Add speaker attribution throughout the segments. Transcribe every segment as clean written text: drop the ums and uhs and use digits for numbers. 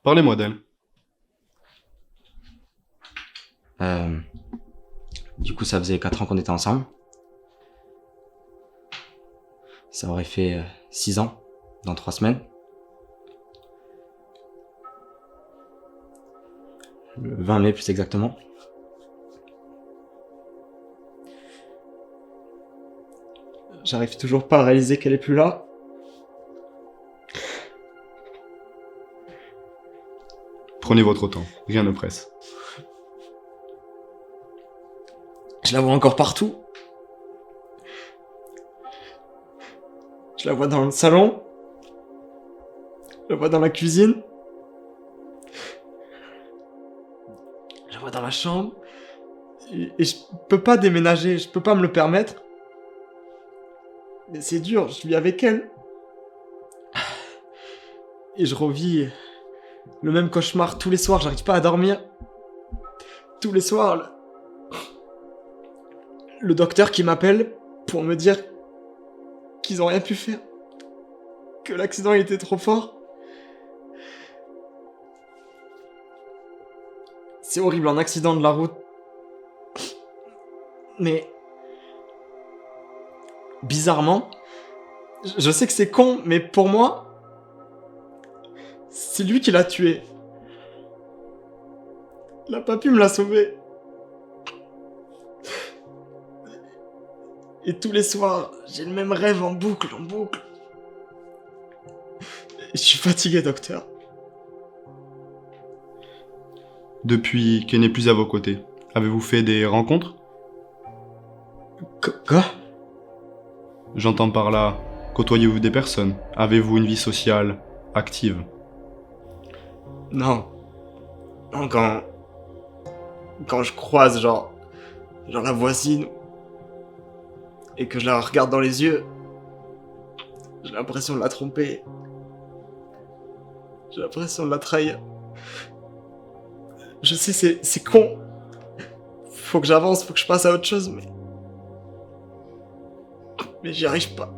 Speaker 1: Parlez-moi d'elle.
Speaker 2: Euh, du coup, ça faisait 4 ans qu'on était ensemble. Ça aurait fait 6 ans, dans 3 semaines. Le 20 mai, plus exactement. J'arrive toujours pas à réaliser qu'elle est plus là.
Speaker 1: Prenez votre temps, rien ne presse.
Speaker 2: Je la vois encore partout. Je la vois dans le salon. Je la vois dans la cuisine. Je la vois dans la chambre. Et je peux pas déménager, je peux pas me le permettre. Mais c'est dur, je vis avec elle. Et je revis le même cauchemar tous les soirs, j'arrive pas à dormir. Tous les soirs, le docteur qui m'appelle pour me dire qu'ils ont rien pu faire. Que l'accident il était trop fort. C'est horrible, un accident de la route. Mais... bizarrement, je sais que c'est con, mais pour moi, c'est lui qui l'a tué. Il a pas pu me la sauver. Et tous les soirs, j'ai le même rêve en boucle, en boucle. Et je suis fatigué, docteur.
Speaker 1: Depuis qu'elle n'est plus à vos côtés, avez-vous fait des rencontres?
Speaker 2: Quoi?
Speaker 1: J'entends par là, côtoyez-vous des personnes? Avez-vous une vie sociale active?
Speaker 2: Non. Non, quand je croise, genre la voisine, et que je la regarde dans les yeux, j'ai l'impression de la tromper. J'ai l'impression de la trahir. Je sais, c'est con. Faut que j'avance, faut que je passe à autre chose, mais j'y arrive pas.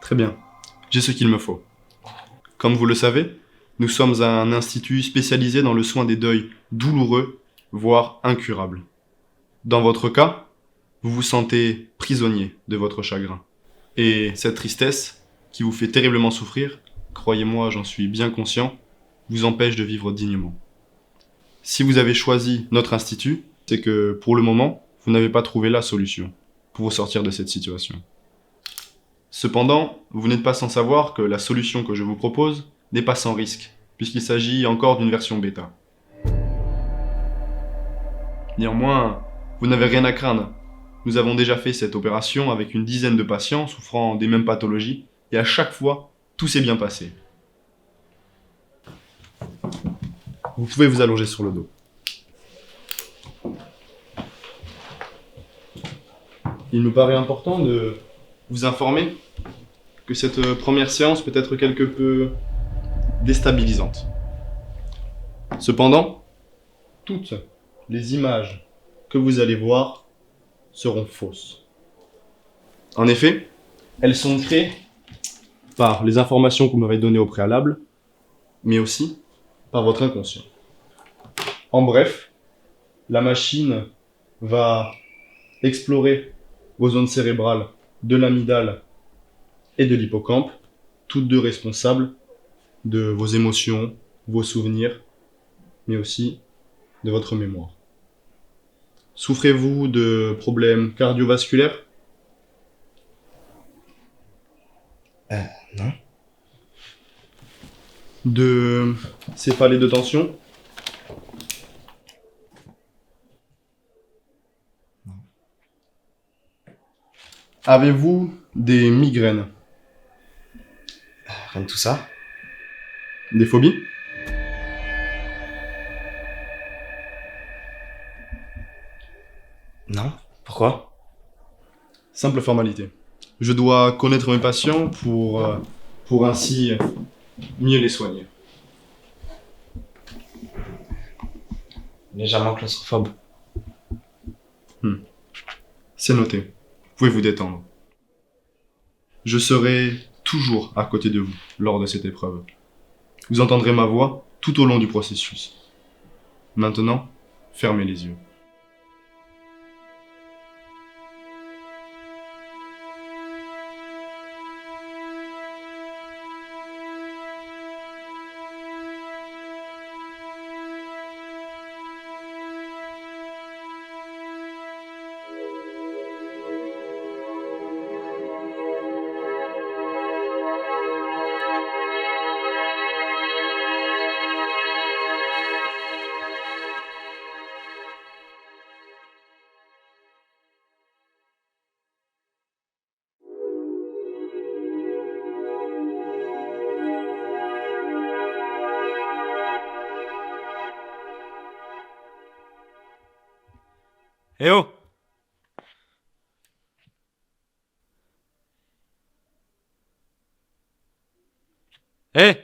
Speaker 1: Très bien, j'ai ce qu'il me faut. Comme vous le savez, nous sommes un institut spécialisé dans le soin des deuils douloureux, voire incurables. Dans votre cas, vous vous sentez prisonnier de votre chagrin. Et cette tristesse, qui vous fait terriblement souffrir, croyez-moi, j'en suis bien conscient, vous empêche de vivre dignement. Si vous avez choisi notre institut, c'est que pour le moment, vous n'avez pas trouvé la solution pour vous sortir de cette situation. Cependant, vous n'êtes pas sans savoir que la solution que je vous propose n'est pas sans risque, puisqu'il s'agit encore d'une version bêta. Néanmoins, vous n'avez rien à craindre. Nous avons déjà fait cette opération avec une dizaine de patients souffrant des mêmes pathologies, et à chaque fois, tout s'est bien passé. Vous pouvez vous allonger sur le dos. Il nous paraît important de vous informer que cette première séance peut être quelque peu déstabilisante. Cependant, toutes les images que vous allez voir seront fausses. En effet, elles sont créées par les informations que vous m'avez données au préalable, mais aussi par votre inconscient. En bref, la machine va explorer vos zones cérébrales de l'amygdale et de l'hippocampe, toutes deux responsables de vos émotions, vos souvenirs, mais aussi de votre mémoire. Souffrez-vous de problèmes cardiovasculaires?
Speaker 2: Non.
Speaker 1: De céphalée de tension?
Speaker 2: Non.
Speaker 1: Avez-vous des migraines?
Speaker 2: Rien de tout ça.
Speaker 1: Des phobies?
Speaker 2: Non. Pourquoi?
Speaker 1: Simple formalité. Je dois connaître mes patients pour ainsi mieux les soigner.
Speaker 2: légèrement claustrophobe.
Speaker 1: C'est noté. Vous pouvez vous détendre. Je serai toujours à côté de vous lors de cette épreuve. Vous entendrez ma voix tout au long du processus. Maintenant, fermez les yeux.
Speaker 3: Eh oh! Eh!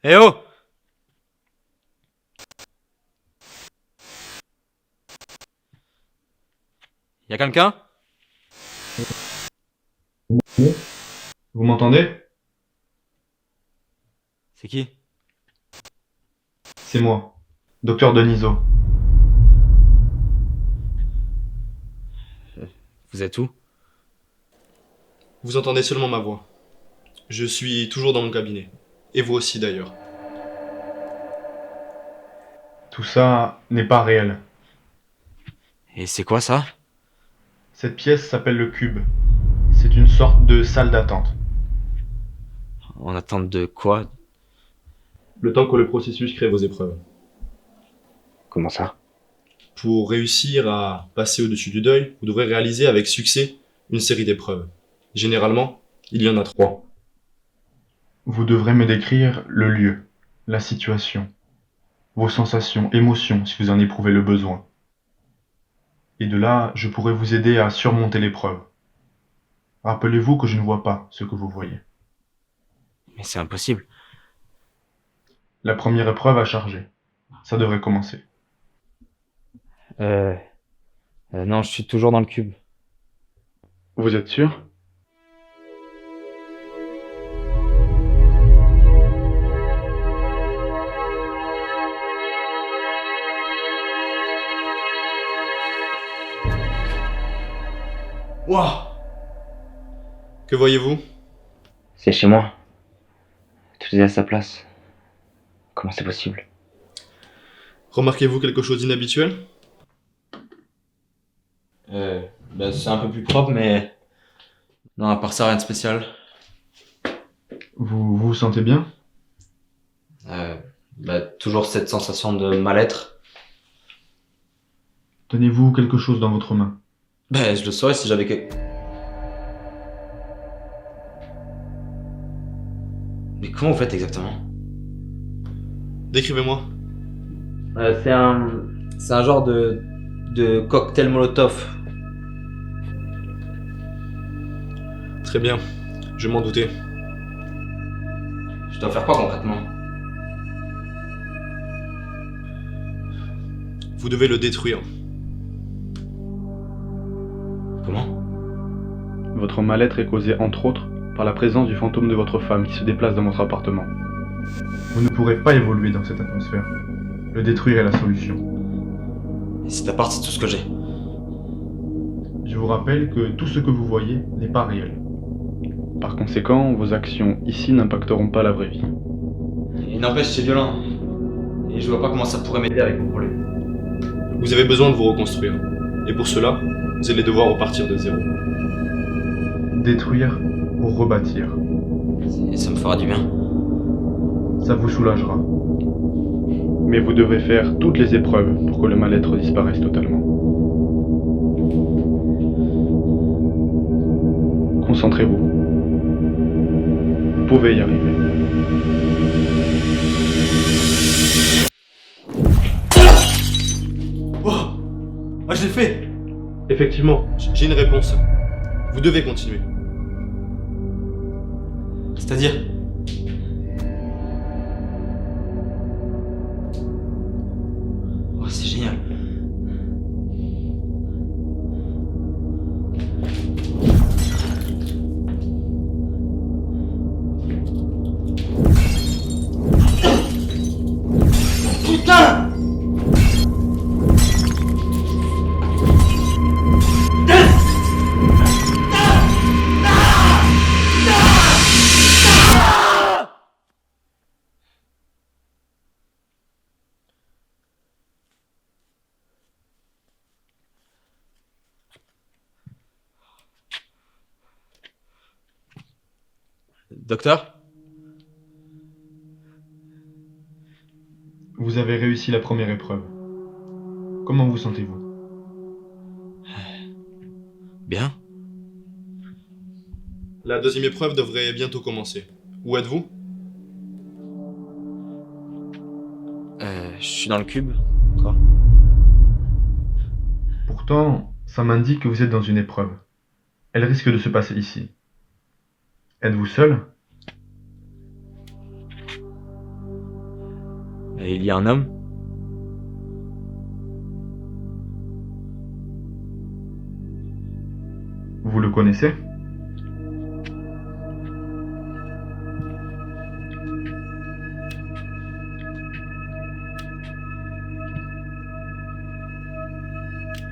Speaker 3: Eh oh! Y'a quelqu'un?
Speaker 1: Vous m'entendez?
Speaker 3: C'est qui?
Speaker 1: C'est moi, Docteur Denisot.
Speaker 3: Vous êtes où?
Speaker 1: Vous entendez seulement ma voix. Je suis toujours dans mon cabinet. Et vous aussi d'ailleurs. Tout ça n'est pas réel.
Speaker 3: Et c'est quoi ça?
Speaker 1: Cette pièce s'appelle le Cube. C'est une sorte de salle d'attente.
Speaker 3: En attente de quoi?
Speaker 1: Le temps que le processus crée vos épreuves.
Speaker 3: Comment ça?
Speaker 1: Pour réussir à passer au-dessus du deuil, vous devrez réaliser avec succès une série d'épreuves. Généralement, il y en a 3. Vous devrez me décrire le lieu, la situation, vos sensations, émotions si vous en éprouvez le besoin. Et de là, je pourrai vous aider à surmonter l'épreuve. Rappelez-vous que je ne vois pas ce que vous voyez.
Speaker 3: Mais c'est impossible.
Speaker 1: La première épreuve à charger. Ça devrait commencer.
Speaker 3: Non, je suis toujours dans le cube.
Speaker 1: Vous êtes sûr ?
Speaker 2: Waouh!
Speaker 1: Que voyez-vous ?
Speaker 3: C'est chez moi. Tout est à sa place. Comment c'est possible?
Speaker 1: Remarquez-vous quelque chose d'inhabituel ?
Speaker 3: C'est un peu plus propre, mais... Non, à part ça, rien de spécial.
Speaker 1: Vous vous sentez bien ?
Speaker 3: Toujours cette sensation de mal-être.
Speaker 1: Tenez-vous quelque chose dans votre main.
Speaker 3: Je le saurais si j'avais que... Mais comment vous faites exactement?
Speaker 1: Décrivez-moi.
Speaker 3: C'est un genre de cocktail Molotov.
Speaker 1: Très bien, je m'en doutais.
Speaker 3: Je dois faire quoi concrètement?
Speaker 1: Vous devez le détruire.
Speaker 3: Comment?
Speaker 1: Votre mal-être est causé entre autres par la présence du fantôme de votre femme qui se déplace dans votre appartement. Vous ne pourrez pas évoluer dans cette atmosphère. Le détruire est la solution.
Speaker 3: Et c'est à part, c'est tout ce que j'ai.
Speaker 1: Je vous rappelle que tout ce que vous voyez n'est pas réel. Par conséquent, vos actions ici n'impacteront pas la vraie vie.
Speaker 3: Il n'empêche, c'est violent. Et je vois pas comment ça pourrait m'aider avec mon problème.
Speaker 1: Vous avez besoin de vous reconstruire. Et pour cela, vous allez devoir repartir de zéro. Détruire pour rebâtir.
Speaker 3: Et ça me fera du bien.
Speaker 1: Ça vous soulagera. Mais vous devez faire toutes les épreuves pour que le mal-être disparaisse totalement. Concentrez-vous. Vous pouvez y arriver.
Speaker 2: Oh! Ah, je l'ai fait!
Speaker 1: Effectivement, j'ai une réponse. Vous devez continuer.
Speaker 3: C'est-à-dire?
Speaker 2: Docteur?
Speaker 1: Vous avez réussi la première épreuve. Comment vous sentez-vous?
Speaker 2: Bien.
Speaker 1: La deuxième épreuve devrait bientôt commencer. Où êtes-vous?
Speaker 2: Je suis dans le cube. Quoi?
Speaker 1: Pourtant, ça m'indique que vous êtes dans une épreuve. Elle risque de se passer ici. Êtes-vous seul?
Speaker 2: Et il y a un homme?
Speaker 1: Vous le connaissez?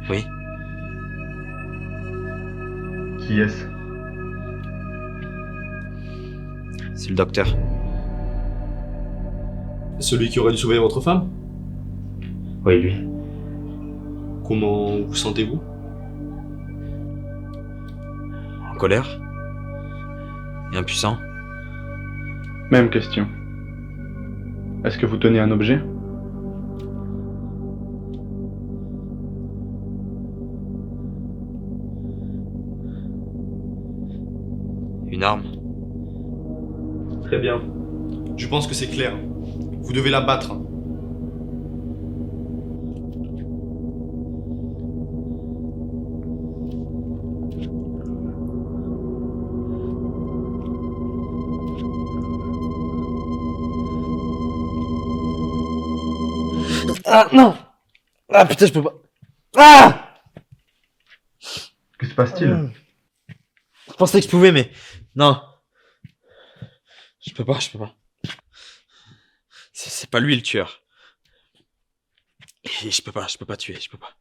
Speaker 2: Oui.
Speaker 1: Qui est-ce?
Speaker 2: C'est le docteur.
Speaker 1: Celui qui aurait dû sauver votre femme?
Speaker 3: Oui, lui.
Speaker 1: Comment vous sentez-vous?
Speaker 2: En colère? Et impuissant?
Speaker 1: Même question. Est-ce que vous tenez un objet?
Speaker 2: Une arme?
Speaker 1: Très bien. Je pense que c'est clair. Vous devez la battre.
Speaker 2: Ah non! Ah putain, je peux pas. Ah!
Speaker 1: Que se passe-t-il?
Speaker 2: Je pensais que je pouvais, mais non. Je peux pas. C'est pas lui le tueur. Et je peux pas tuer, je peux pas.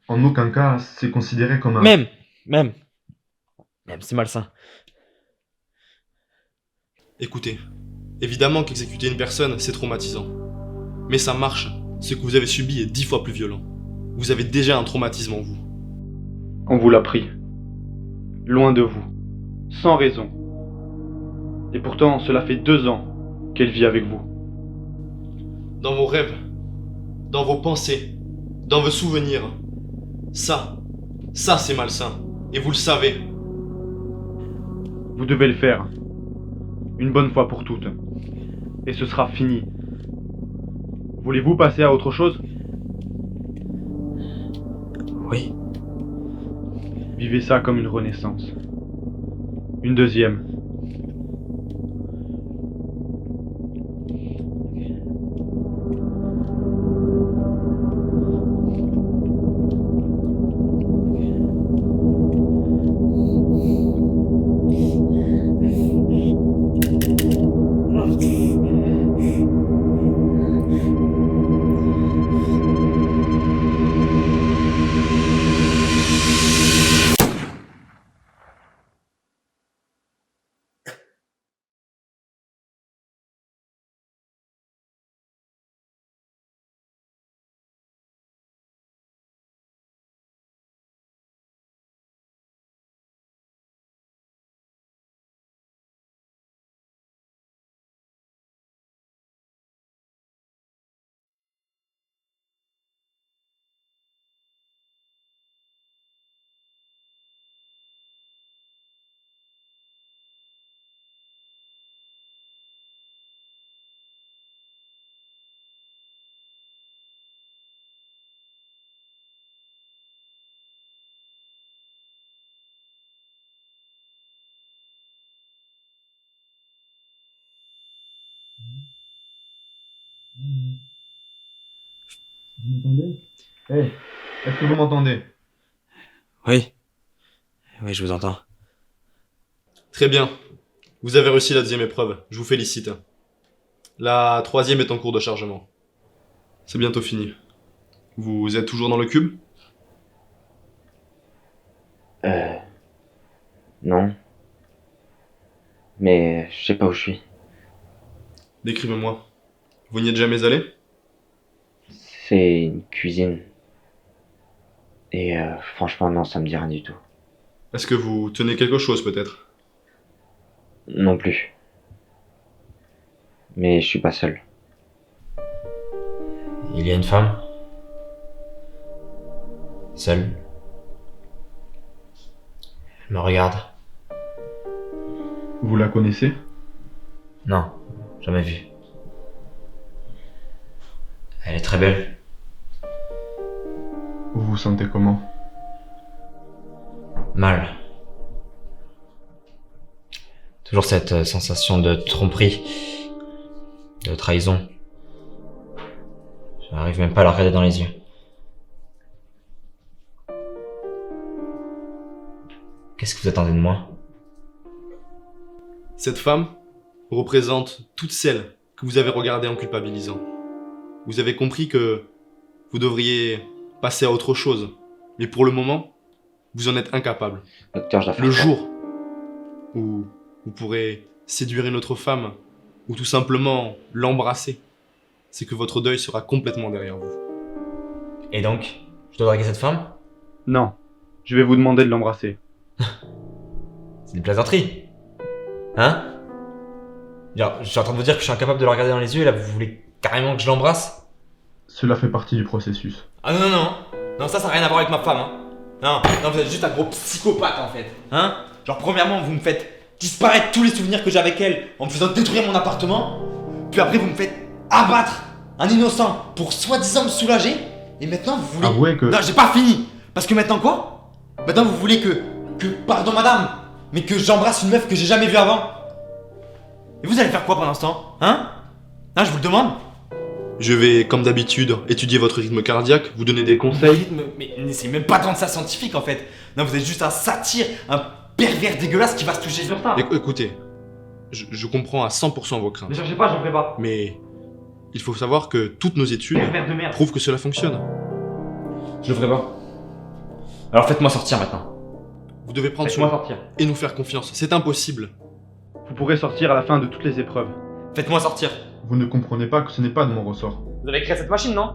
Speaker 1: En aucun cas, c'est considéré comme un...
Speaker 2: Même, c'est malsain.
Speaker 1: Écoutez, évidemment qu'exécuter une personne, c'est traumatisant. Mais ça marche. Ce que vous avez subi est 10 fois plus violent. Vous avez déjà un traumatisme en vous. On vous l'a pris. Loin de vous. Sans raison. Et pourtant, cela fait 2 ans qu'elle vit avec vous. Dans vos rêves, dans vos pensées, dans vos souvenirs. Ça c'est malsain. Et vous le savez. Vous devez le faire. Une bonne fois pour toutes. Et ce sera fini. Voulez-vous passer à autre chose?
Speaker 2: Oui.
Speaker 1: Vivez ça comme une renaissance. Une deuxième. Vous m'entendez? Hey, est-ce que vous m'entendez?
Speaker 2: Oui, je vous entends.
Speaker 1: Très bien. Vous avez réussi la deuxième épreuve. Je vous félicite. La troisième est en cours de chargement. C'est bientôt fini. Vous êtes toujours dans le cube?
Speaker 3: Non. Mais je sais pas où je suis.
Speaker 1: Décrivez-moi. Vous n'y êtes jamais allé?
Speaker 3: C'est une cuisine. Et franchement, non, ça me dit rien du tout.
Speaker 1: Est-ce que vous tenez quelque chose peut-être?
Speaker 3: Non plus. mais je suis pas seul.
Speaker 4: Il y a une femme. Seule. Elle me regarde.
Speaker 1: Vous la connaissez?
Speaker 4: Non, jamais vue. Elle est très belle.
Speaker 1: Vous vous sentez comment?
Speaker 4: Mal. Toujours cette sensation de tromperie, de trahison. Je n'arrive même pas à la regarder dans les yeux. Qu'est-ce que vous attendez de moi?
Speaker 1: Cette femme représente toutes celles que vous avez regardées en culpabilisant. Vous avez compris que vous devriez passer à autre chose. Mais pour le moment, vous en êtes incapable.
Speaker 3: Docteur, je dois faire
Speaker 1: Le
Speaker 3: quoi?
Speaker 1: jour où vous pourrez séduire une autre femme ou tout simplement l'embrasser, c'est que votre deuil sera complètement derrière vous.
Speaker 4: Et donc, je dois draguer cette femme?
Speaker 1: Non, je vais vous demander de l'embrasser.
Speaker 4: C'est une plaisanterie. Hein? Genre, je suis en train de vous dire que je suis incapable de la regarder dans les yeux et là vous voulez carrément que je l'embrasse?
Speaker 1: Cela fait partie du processus.
Speaker 4: Ah non, non, non. Non, ça n'a rien à voir avec ma femme, hein. Non, non, vous êtes juste un gros psychopathe en fait. Hein? Genre, premièrement, vous me faites disparaître tous les souvenirs que j'ai avec elle en me faisant détruire mon appartement. Puis après, vous me faites abattre un innocent pour soi-disant me soulager. Et maintenant, vous voulez.
Speaker 1: Avouez que...
Speaker 4: Non, j'ai pas fini. Parce que maintenant quoi? Maintenant, vous voulez que. Pardon, madame, mais que j'embrasse une meuf que j'ai jamais vue avant. Et vous allez faire quoi pendant ce temps? Hein? Hein, je vous le demande?
Speaker 1: Je vais, comme d'habitude, étudier votre rythme cardiaque, vous donner des conseils.
Speaker 4: Mais n'essayez même pas de rendre ça scientifique en fait. Non, vous êtes juste un satire, un pervers dégueulasse qui va se toucher sur ça.
Speaker 1: Écoutez, je comprends à 100% vos craintes.
Speaker 4: Ne cherchez pas, j'en ferai pas.
Speaker 1: Mais il faut savoir que toutes nos études
Speaker 4: Pervers de merde.
Speaker 1: prouvent que cela fonctionne.
Speaker 4: Je le ferai pas. Alors faites-moi sortir maintenant.
Speaker 1: Vous devez prendre
Speaker 4: Faites-moi
Speaker 1: soin
Speaker 4: sortir.
Speaker 1: et nous faire confiance. C'est impossible. Vous pourrez sortir à la fin de toutes les épreuves.
Speaker 4: Faites-moi sortir.
Speaker 1: Vous ne comprenez pas que ce n'est pas de mon ressort.
Speaker 4: Vous avez créé cette machine, non?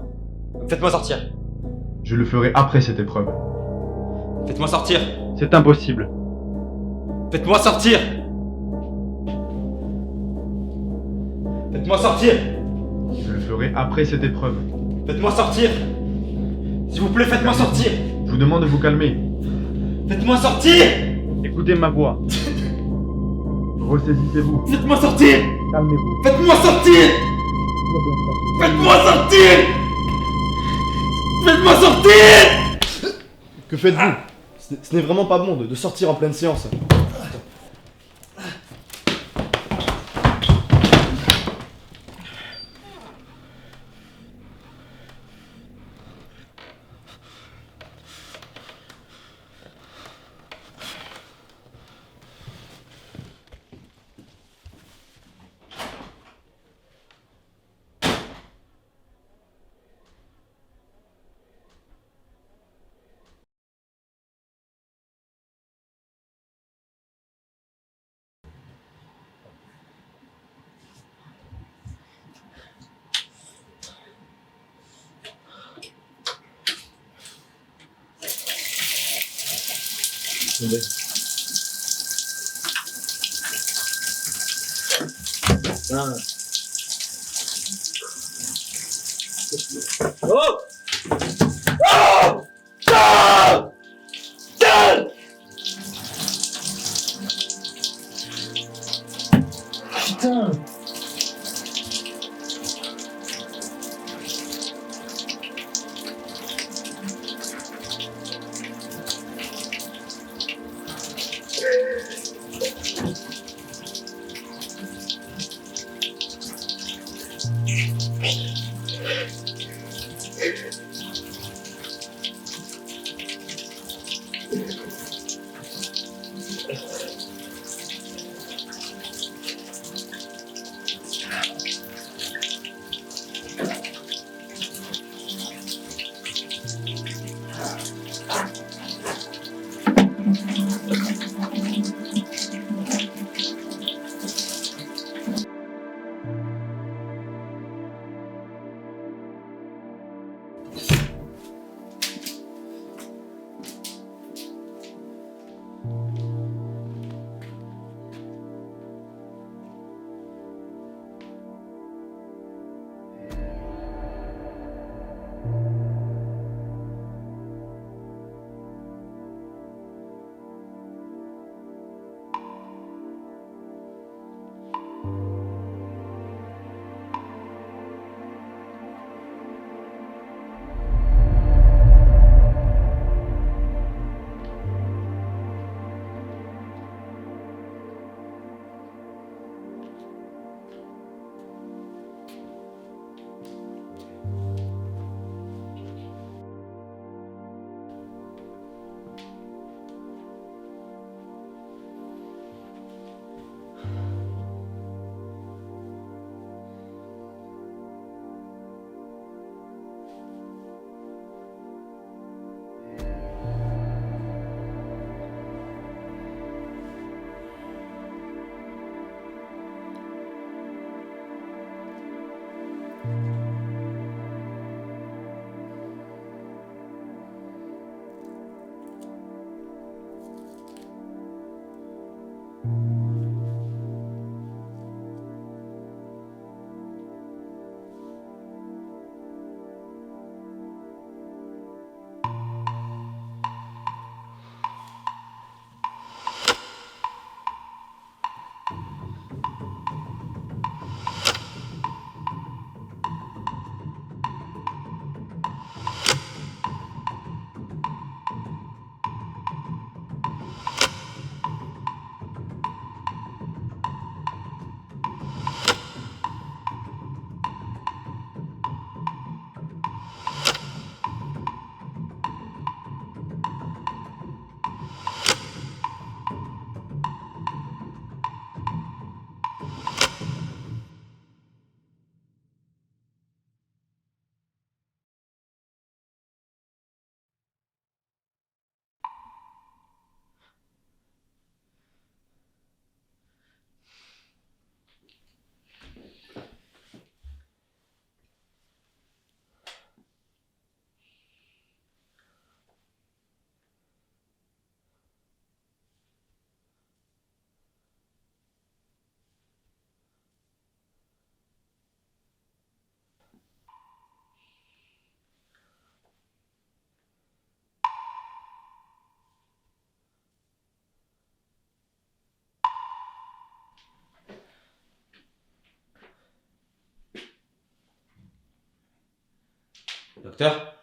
Speaker 4: Faites-moi sortir.
Speaker 1: Je le ferai après cette épreuve.
Speaker 4: Faites-moi sortir.
Speaker 1: C'est impossible.
Speaker 4: Faites-moi sortir. Faites-moi sortir.
Speaker 1: Je le ferai après cette épreuve.
Speaker 4: Faites-moi sortir. S'il vous plaît, faites-moi sortir.
Speaker 1: Je vous demande de vous calmer.
Speaker 4: Faites-moi sortir.
Speaker 1: Écoutez ma voix. Ressaisissez-vous.
Speaker 4: Faites-moi sortir.
Speaker 1: Calmez-vous.
Speaker 4: Faites-moi sortir. Faites-moi sortir. Faites-moi sortir.
Speaker 1: Que faites-vous? Ce n'est vraiment pas bon de sortir en pleine séance.
Speaker 4: Docteur?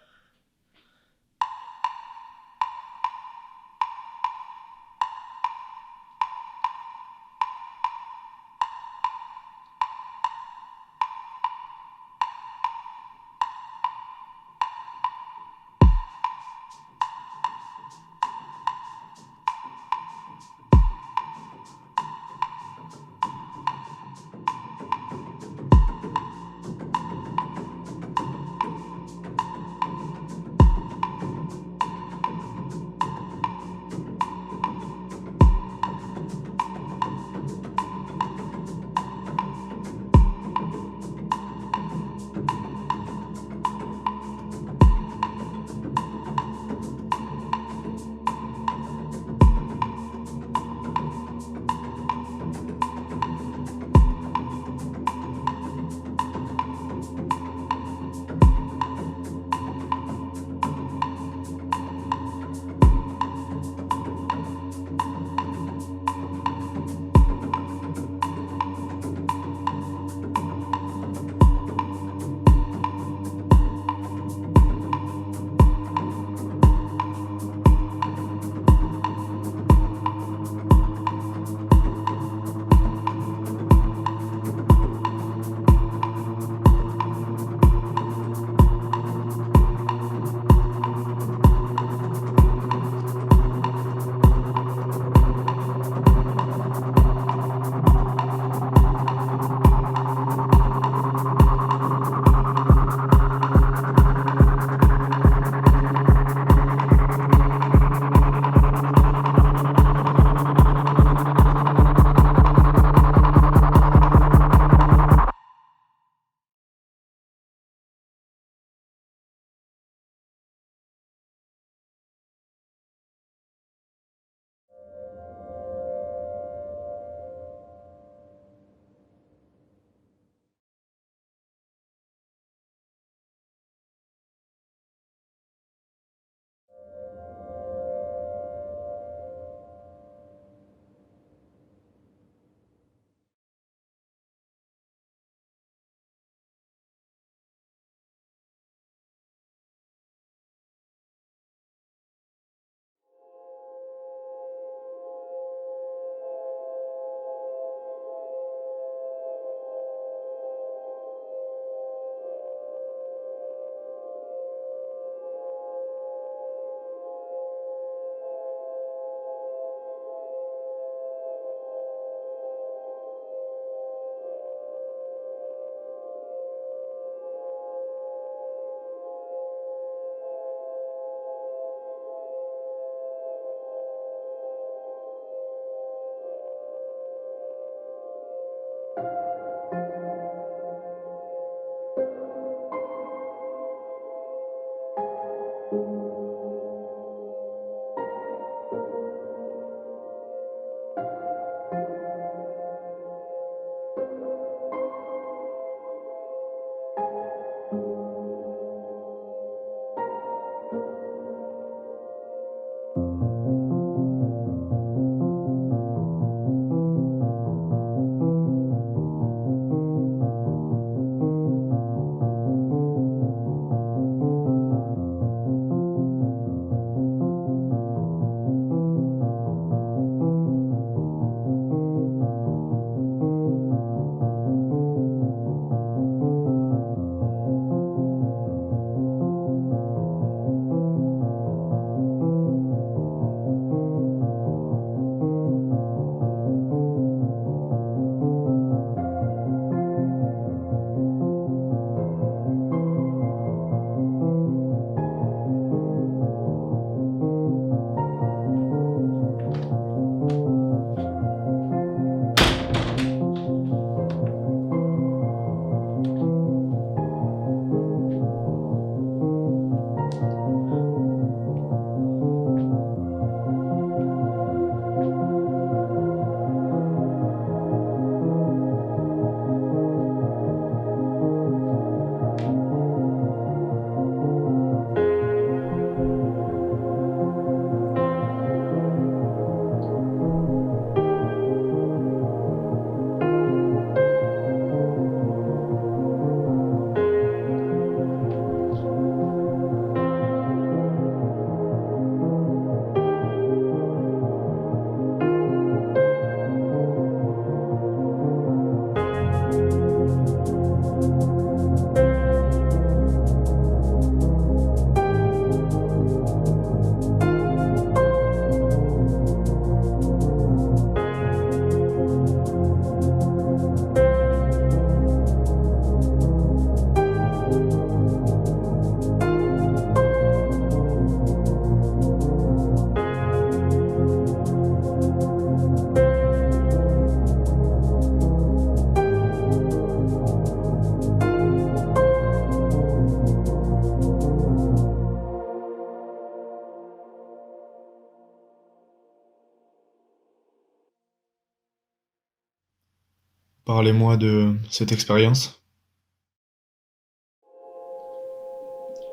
Speaker 1: Parlez-moi de cette expérience.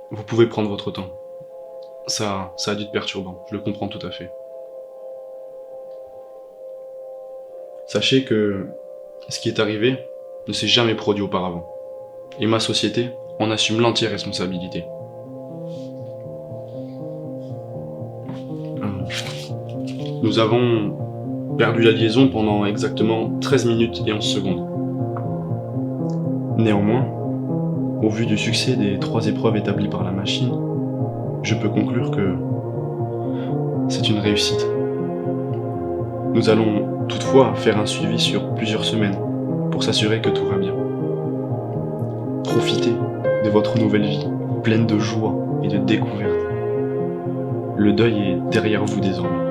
Speaker 1: Vous pouvez prendre votre temps. Ça a dû être perturbant, je le comprends tout à fait. Sachez que ce qui est arrivé ne s'est jamais produit auparavant. Et ma société en assume l'entière responsabilité. Nous avons perdu la liaison pendant exactement 13 minutes et 11 secondes. Néanmoins, au vu du succès des 3 épreuves établies par la machine, je peux conclure que c'est une réussite. Nous allons toutefois faire un suivi sur plusieurs semaines pour s'assurer que tout va bien. Profitez de votre nouvelle vie, pleine de joie et de découvertes. Le deuil est derrière vous désormais.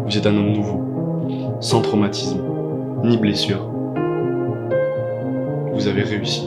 Speaker 1: Vous êtes un homme nouveau, sans traumatisme, ni blessure. Vous avez réussi.